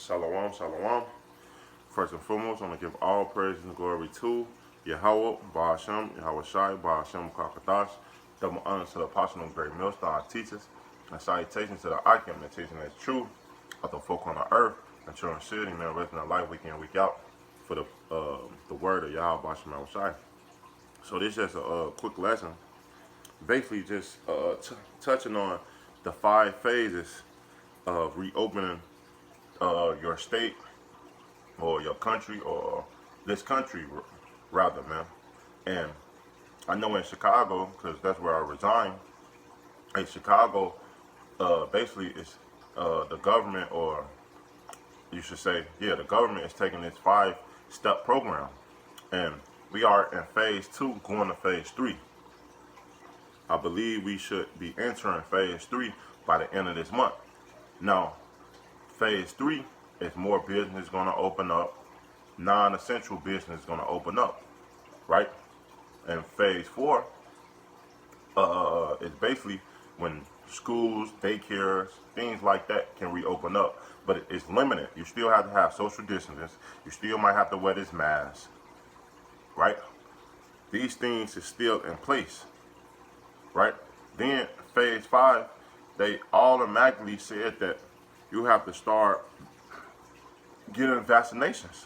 Shalom, shalom. First and foremost, I want to give all praise and glory to Yahweh, Ba'ashem, Yahweh Shai, Ba'ashem, Kakadash. Double honor to the apostle and great millstone, our teachers, and salutations to the icon and teaching that's true of the folk on the earth, and children sitting there resting their life week in, week out for the word of Yahweh, Ba'ashem, Yahweh Shai. So this is just a quick lesson, basically just touching on the 5 phases of reopening your state or your country, or this country rather, man. And I know in Chicago, because that's where I resign, in Chicago, basically it's the government, or you should say, yeah, the government is taking this 5-step program, and we are in phase 2 going to phase 3. I believe we should be entering phase 3 by the end of this month. Now, phase 3 is more business going to open up, non-essential business is going to open up, right? And phase 4 is basically when schools, daycares, things like that can reopen up, but it's limited. You still have to have social distance. You still might have to wear this mask, right? These things is still in place, right? Then phase 5, they automatically said that you have to start getting vaccinations.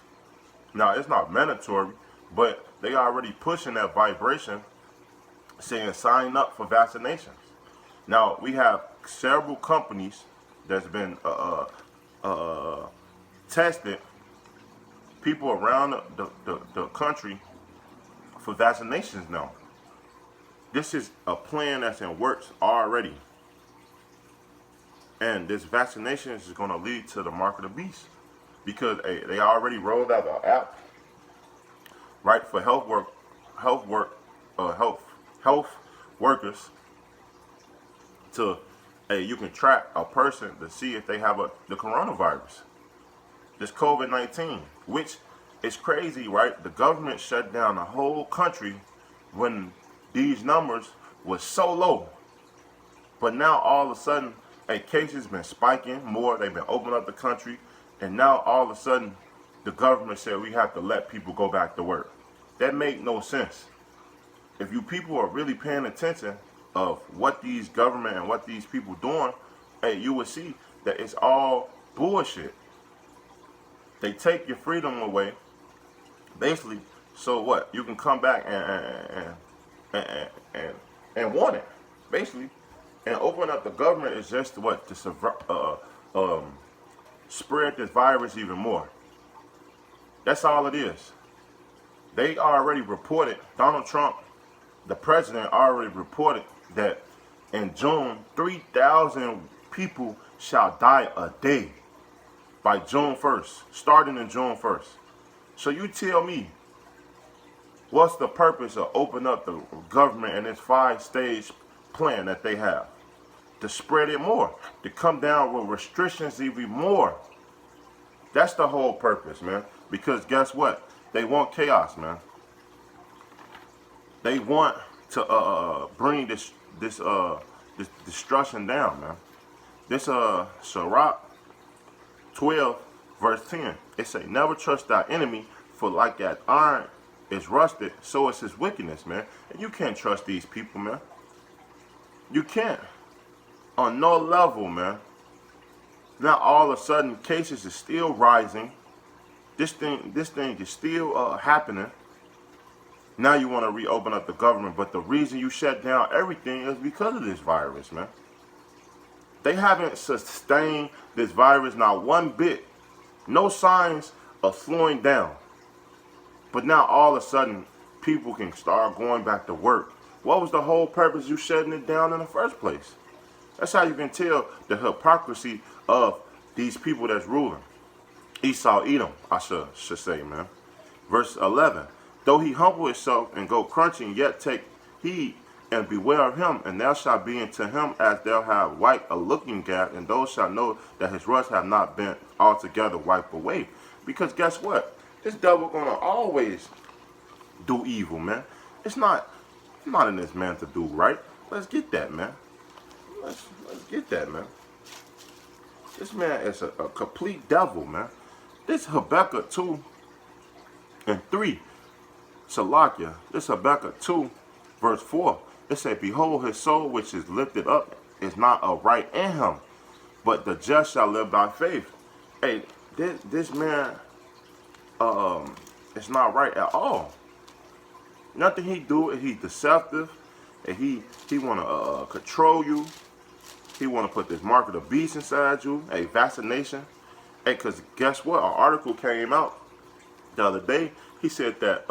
Now, it's not mandatory, but they already pushing that vibration saying sign up for vaccinations. Now, we have several companies that's been tested people around the country for vaccinations now. This is a plan that's in works already. And this vaccination is going to lead to the mark of the beast, because they already rolled out an app, right, for health workers to, you can track a person to see if they have the coronavirus, this COVID-19, which is crazy, right? The government shut down the whole country when these numbers was so low, but now all of a sudden, cases been spiking more. They've been opening up the country, and now all of a sudden, the government said we have to let people go back to work. That make no sense. If you people are really paying attention of what these government and what these people doing, you will see that it's all bullshit. They take your freedom away, basically. So what? You can come back and want it, basically. And open up the government is just what? To spread this virus even more. That's all it is. They already reported, Donald Trump, the president, already reported that in June, 3,000 people shall die a day by June 1st, starting in June 1st. So you tell me, what's the purpose of opening up the government and this 5-stage plan that they have? To spread it more, to come down with restrictions even more. That's the whole purpose, man. Because guess what? They want chaos, man. They want to bring this destruction down, man. This Sirach 12 verse 10. It say, never trust thy enemy, for like that iron is rusted, so is his wickedness, man. And you can't trust these people, man. You can't. On no level, man. Now all of a sudden cases is still rising. This thing is still happening. Now you want to reopen up the government, but the reason you shut down everything is because of this virus, man. They haven't sustained this virus not one bit. No signs of slowing down. But now all of a sudden people can start going back to work. What was the whole purpose you shutting it down in the first place? That's how you can tell the hypocrisy of these people that's ruling. Esau, Edom, I should say, man. Verse 11. Though he humble himself and go crunching, yet take heed and beware of him, and thou shalt be unto him as thou have wiped a looking gap, and those shall know that his rust have not been altogether wiped away. Because guess what? This devil gonna always do evil, man. It's not in this man to do right. Let's get that, man. Let's get that, man. This man is a complete devil, man. This Habakkuk 2 and 3, Salakia. This Habakkuk 2, verse 4. It said, behold, his soul which is lifted up is not upright in him, but the just shall live by faith. Hey, this man, it's not right at all. Nothing he do, he's deceptive, and he want to control you. He want to put this mark of the beast inside you, a vaccination. Hey, because guess what? An article came out the other day. He said that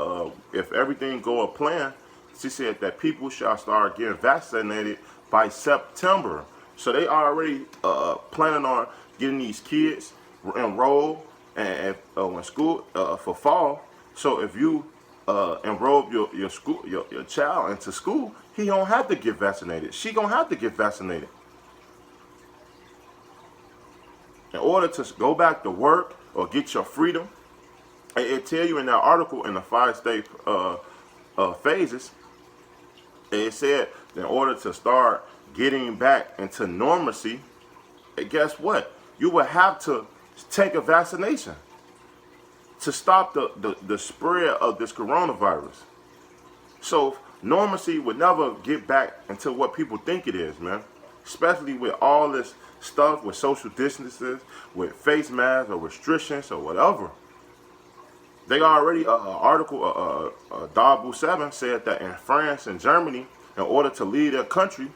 if everything go a plan, she said that people shall start getting vaccinated by September. So they already planning on getting these kids enrolled and in school for fall. So if you enroll your child into school, he don't have to get vaccinated. She gonna have to get vaccinated. In order to go back to work or get your freedom, it tell you in that article in the 5-state phases, it said in order to start getting back into normalcy, guess what? You would have to take a vaccination to stop the spread of this coronavirus. So normalcy would never get back into what people think it is, man. Especially with all this stuff, with social distances, with face masks or restrictions or whatever. They already, article, Dabu 7 said that in France and Germany, in order to leave their country,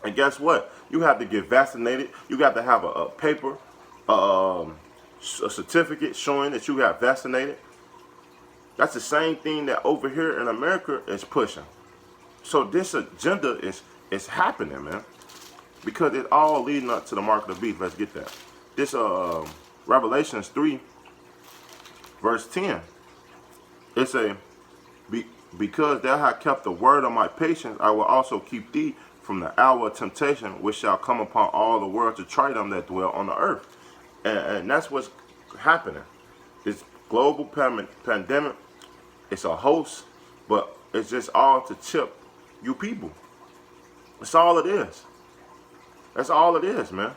and guess what? You have to get vaccinated. You got to have a paper, a certificate showing that you got vaccinated. That's the same thing that over here in America is pushing. So this agenda is happening, man. Because it's all leading up to the mark of the beast. Let's get that. This Revelations 3, verse 10. It's because thou hast kept the word of my patience, I will also keep thee from the hour of temptation, which shall come upon all the world to try them that dwell on the earth. And that's what's happening. This global pandemic, it's a host, but it's just all to chip you people. That's all it is. That's all it is, man.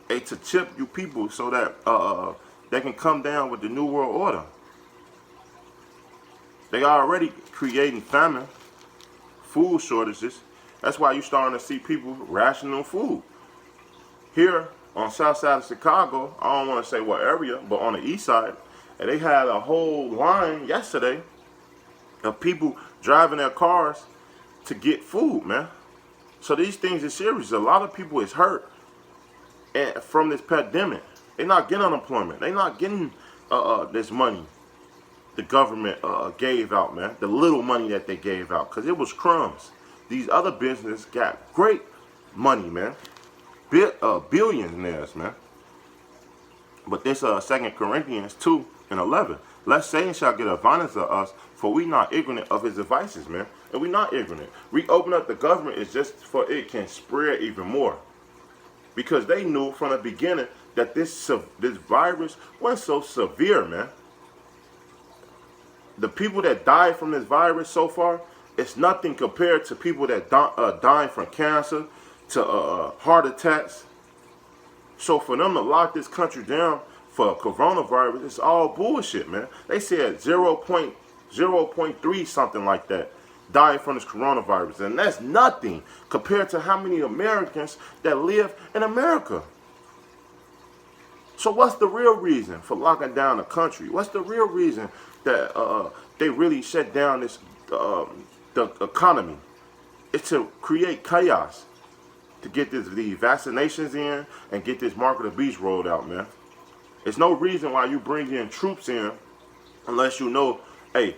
To chip you people so that they can come down with the New World Order. They are already creating famine, food shortages. That's why you're starting to see people rationing food. Here on south side of Chicago, I don't want to say what area, but on the east side, and they had a whole line yesterday of people driving their cars to get food, man. So these things are serious. A lot of people is hurt from this pandemic. They're not getting unemployment. They're not getting this money the government gave out, man. The little money that they gave out, because it was crumbs. These other businesses got great money, man. Billionaires, man. But this 2 Corinthians 2 and 11. Lest Satan shall get advantage of us, for we not ignorant of his devices, man. And we not ignorant. We open up the government is just for it can spread even more. Because they knew from the beginning that this virus wasn't so severe, man. The people that died from this virus so far, it's nothing compared to people that dying from cancer, to heart attacks. So for them to lock this country down for coronavirus, it's all bullshit, man. They said 0.3 something like that died from this coronavirus, and that's nothing compared to how many Americans that live in America. So what's the real reason for locking down the country? What's the real reason that they really shut down this the economy? It's to create chaos, to get these vaccinations in and get this mark of the beast rolled out, man. There's no reason why you bring in troops in unless you know, hey,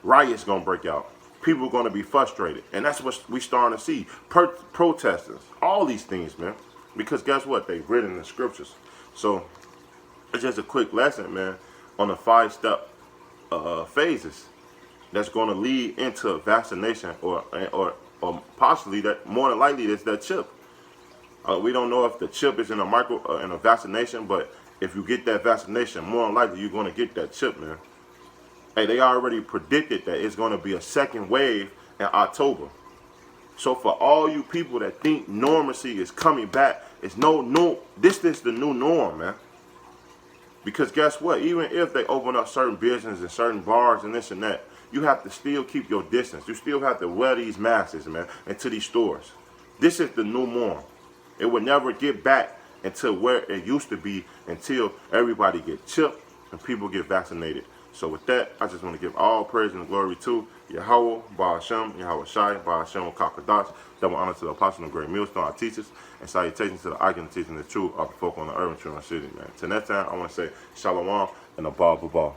riot's gonna break out. People are gonna be frustrated, and that's what we starting to see. Protesters, all these things, man. Because guess what? They've written in the scriptures. So it's just a quick lesson, man, on the 5-step phases that's gonna lead into vaccination or possibly that more than likely it's that chip. We don't know if the chip is in a vaccination, but if you get that vaccination, more than likely you're gonna get that chip, man. Hey, they already predicted that it's gonna be a second wave in October. So for all you people that think normalcy is coming back It's no new. This is the new norm, man. Because guess what? Even if they open up certain businesses and certain bars and this and that, you have to still keep your distance. You still have to wear these masks, man, into these stores. This is the new norm. It will never get back into where it used to be until everybody get chipped and people get vaccinated. So with that, I just want to give all praise and glory to Yahweh, Ba'ashem, Yahweh Shai, Ba'ashem, Kakadash. Double honor to the apostle and great millstone, our teachers, and salutations to the icon teaching the truth of the folk on the urban true in the city, man. Till next time, I want to say Shalom and a ball.